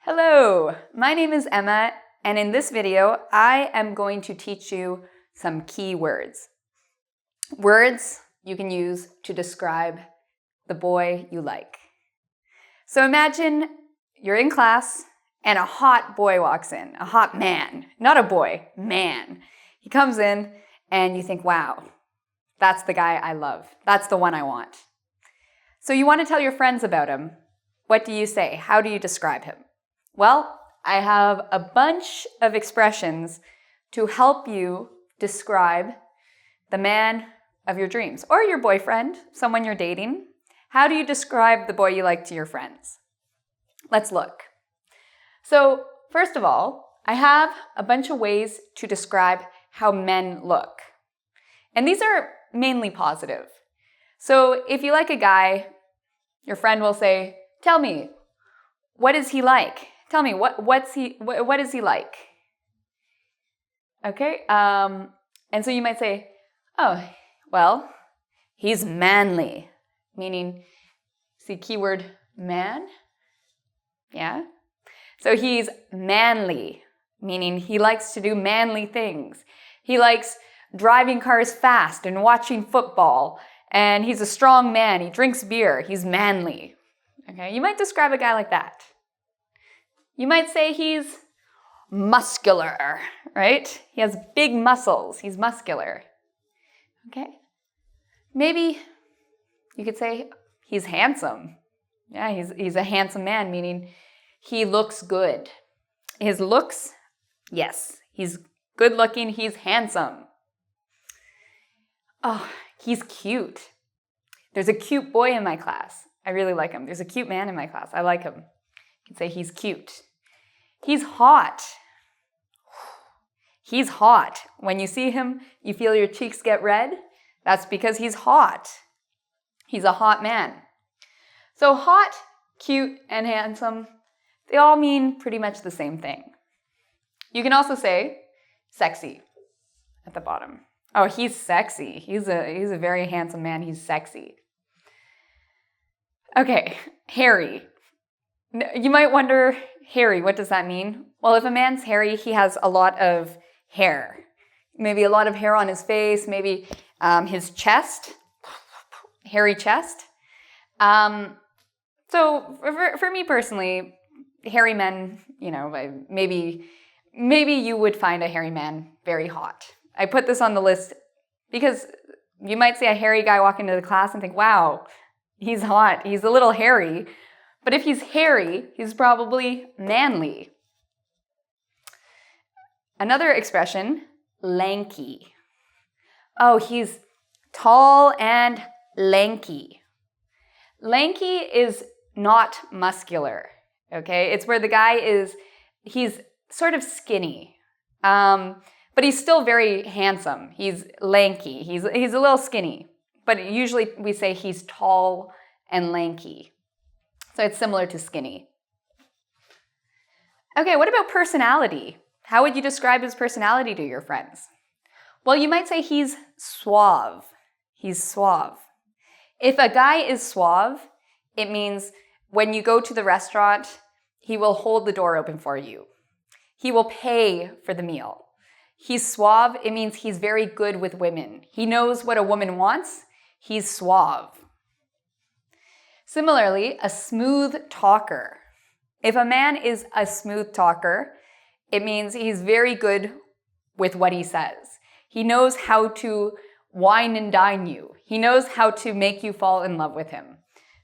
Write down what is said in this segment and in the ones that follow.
Hello, my name is Emma, and in this video, I am going to teach you some key words. Words you can use to describe the boy you like. So imagine you're in class and a hot boy walks in, a hot man, not a boy, man. He comes in and you think, wow, that's the guy I love. That's the one I want. So you want to tell your friends about him. What do you say? How do you describe him? Well, I have a bunch of expressions to help you describe the man of your dreams or your boyfriend, someone you're dating. How do you describe the boy you like to your friends? Let's look. So, first of all, I have a bunch of ways to describe how men look. And these are mainly positive. So, if you like a guy, your friend will say, "Tell me, what is he like? Tell me, what is he like?" Okay, and so you might say, "Oh, well, he's manly," meaning, see keyword man? Yeah? So he's manly, meaning he likes to do manly things. He likes driving cars fast and watching football, and he's a strong man. He drinks beer. He's manly. Okay, you might describe a guy like that. You might say he's muscular, right? He has big muscles. He's muscular. Okay? Maybe you could say he's handsome. Yeah, he's a handsome man, meaning he looks good. His looks, yes, he's good looking, he's handsome. Oh, he's cute. There's a cute boy in my class. I really like him. There's a cute man in my class. I like him. You can say he's cute. He's hot. He's hot. When you see him, you feel your cheeks get red. That's because he's hot. He's a hot man. So hot, cute, and handsome, they all mean pretty much the same thing. You can also say sexy at the bottom. Oh, he's sexy. He's a very handsome man. He's sexy. Okay, hairy. You might wonder, hairy, what does that mean? Well, if a man's hairy, he has a lot of hair. Maybe a lot of hair on his face, maybe his chest, hairy chest. So for me personally, hairy men, maybe you would find a hairy man very hot. I put this on the list because you might see a hairy guy walk into the class and think, wow, he's hot, he's a little hairy. But if he's hairy, he's probably manly. Another expression, lanky. Oh, he's tall and lanky. Lanky is not muscular, okay? It's where the guy he's sort of skinny, but he's still very handsome. He's lanky. He's a little skinny, but usually we say he's tall and lanky. So it's similar to skinny. Okay, what about personality? How would you describe his personality to your friends? Well, you might say he's suave. He's suave. If a guy is suave, it means when you go to the restaurant, he will hold the door open for you. He will pay for the meal. He's suave, it means he's very good with women. He knows what a woman wants. He's suave. Similarly, a smooth talker. If a man is a smooth talker, it means he's very good with what he says. He knows how to wine and dine you. He knows how to make you fall in love with him.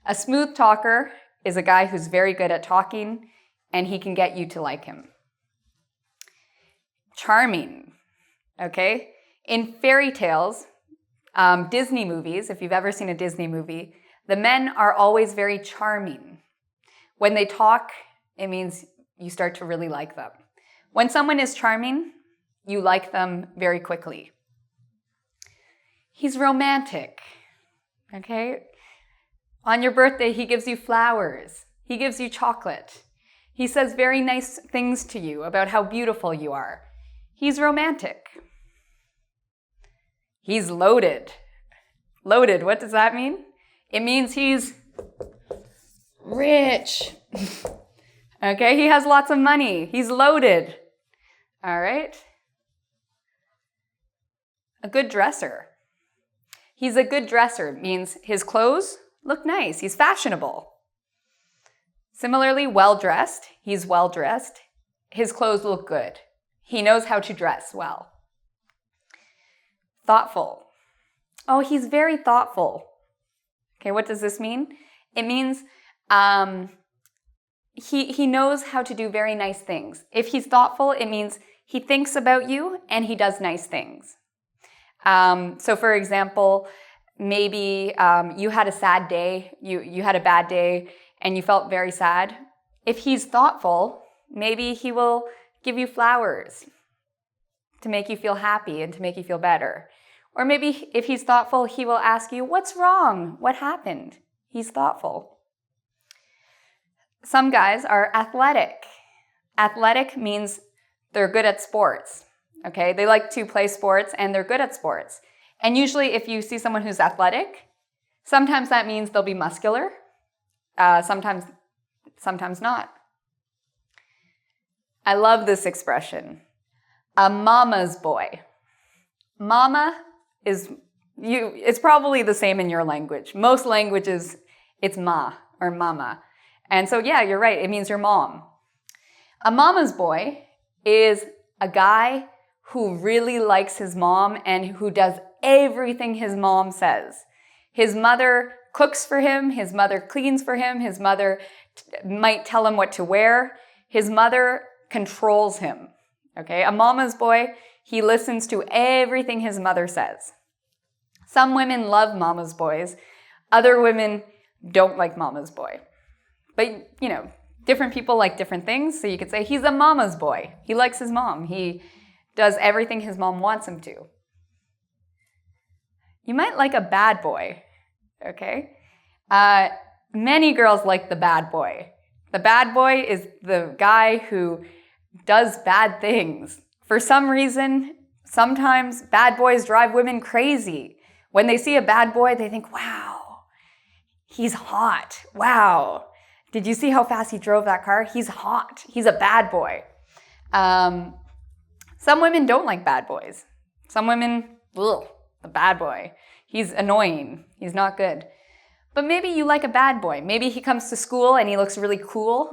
A smooth talker is a guy who's very good at talking and he can get you to like him. Charming, okay? In fairy tales, Disney movies, if you've ever seen a Disney movie, the men are always very charming. When they talk, it means you start to really like them. When someone is charming, you like them very quickly. He's romantic, okay? On your birthday, he gives you flowers. He gives you chocolate. He says very nice things to you about how beautiful you are. He's romantic. He's loaded. Loaded, what does that mean? It means he's rich. Okay, he has lots of money. He's loaded. All right. A good dresser. He's a good dresser means his clothes look nice. He's fashionable. Similarly, well-dressed. He's well-dressed. His clothes look good. He knows how to dress well. Thoughtful. Oh, he's very thoughtful. Okay, what does this mean? It means he knows how to do very nice things. If he's thoughtful, it means he thinks about you and he does nice things. So for example, maybe you had a sad day, you had a bad day and you felt very sad. If he's thoughtful, maybe he will give you flowers to make you feel happy and to make you feel better. Or maybe if he's thoughtful, he will ask you, what's wrong? What happened? He's thoughtful. Some guys are athletic. Athletic means they're good at sports. Okay, they like to play sports and they're good at sports. And usually if you see someone who's athletic, sometimes that means they'll be muscular, sometimes not. I love this expression, a mama's boy. Mama it's probably the same in your language. Most languages, it's ma or mama. And so yeah, you're right, it means your mom. A mama's boy is a guy who really likes his mom and who does everything his mom says. His mother cooks for him, his mother cleans for him, his mother might tell him what to wear. His mother controls him, okay? A mama's boy, he listens to everything his mother says. Some women love mama's boys. Other women don't like mama's boy. But, you know, different people like different things, so you could say he's a mama's boy. He likes his mom. He does everything his mom wants him to. You might like a bad boy, okay? Many girls like the bad boy. The bad boy is the guy who does bad things. For some reason, sometimes bad boys drive women crazy. When they see a bad boy, they think, wow, he's hot. Wow. Did you see how fast he drove that car? He's hot. He's a bad boy. Some women don't like bad boys. Some women, ugh, the bad boy. He's annoying. He's not good. But maybe you like a bad boy. Maybe he comes to school and he looks really cool.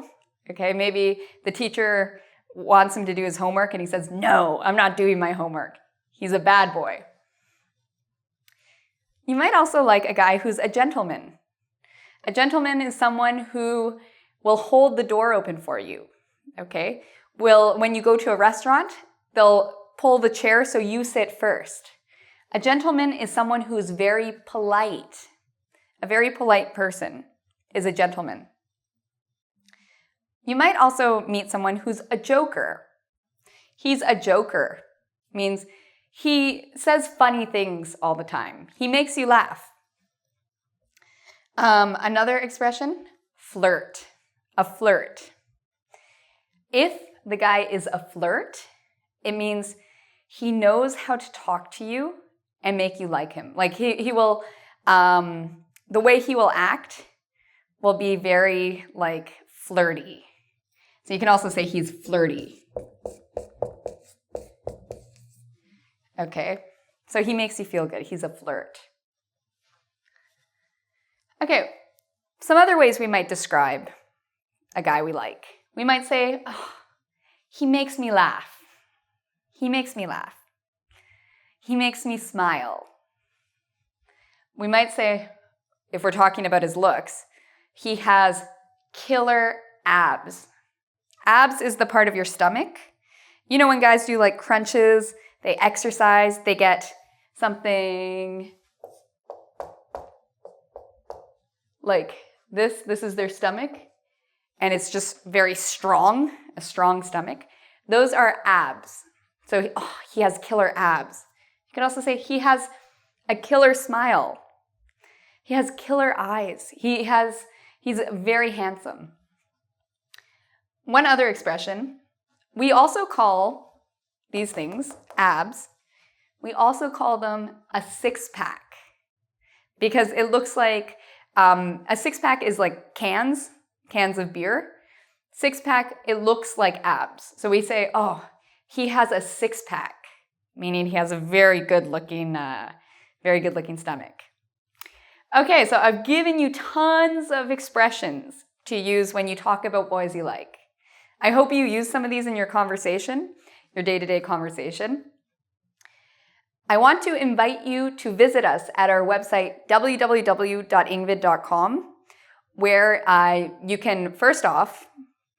Okay, maybe the teacher wants him to do his homework and he says, no, I'm not doing my homework. He's a bad boy. You might also like a guy who's a gentleman. A gentleman is someone who will hold the door open for you, okay? When you go to a restaurant, they'll pull the chair so you sit first. A gentleman is someone who's very polite. A very polite person is a gentleman. You might also meet someone who's a joker. He's a joker, means he says funny things all the time. He makes you laugh. Another expression, flirt. A flirt. If the guy is a flirt, it means he knows how to talk to you and make you like him. Like he will, the way he will act will be very like flirty. So you can also say he's flirty. Okay, so he makes you feel good. He's a flirt. Okay, some other ways we might describe a guy we like. We might say, oh, he makes me laugh. He makes me laugh. He makes me smile. We might say, if we're talking about his looks, he has killer abs. Abs is the part of your stomach. You know when guys do like crunches, they exercise, they get something like this. This is their stomach, and it's just very strong, a strong stomach. Those are abs. So he has killer abs. You can also say he has a killer smile. He has killer eyes. He's very handsome. One other expression, we also call these things abs. We also call them a six-pack because it looks like a six-pack is like cans of beer. Six-pack, it looks like abs. So we say, oh, he has a six-pack, meaning he has a very good-looking stomach. Okay, so I've given you tons of expressions to use when you talk about boys you like. I hope you use some of these in your conversation, your day-to-day conversation. I want to invite you to visit us at our website, www.engvid.com, where you can, first off,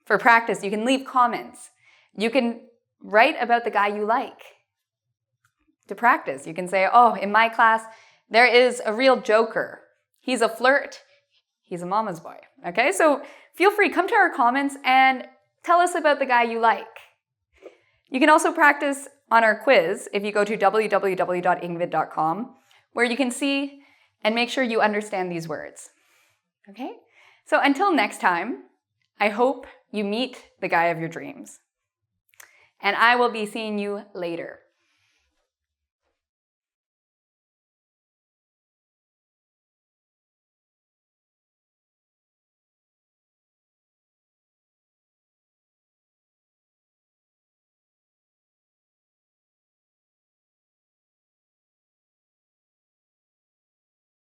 for practice, you can leave comments. You can write about the guy you like. To practice, you can say, oh, in my class, there is a real joker. He's a flirt. He's a mama's boy. Okay, so feel free, come to our comments and tell us about the guy you like. You can also practice on our quiz if you go to www.engvid.com, where you can see and make sure you understand these words. Okay? So until next time, I hope you meet the guy of your dreams. And I will be seeing you later.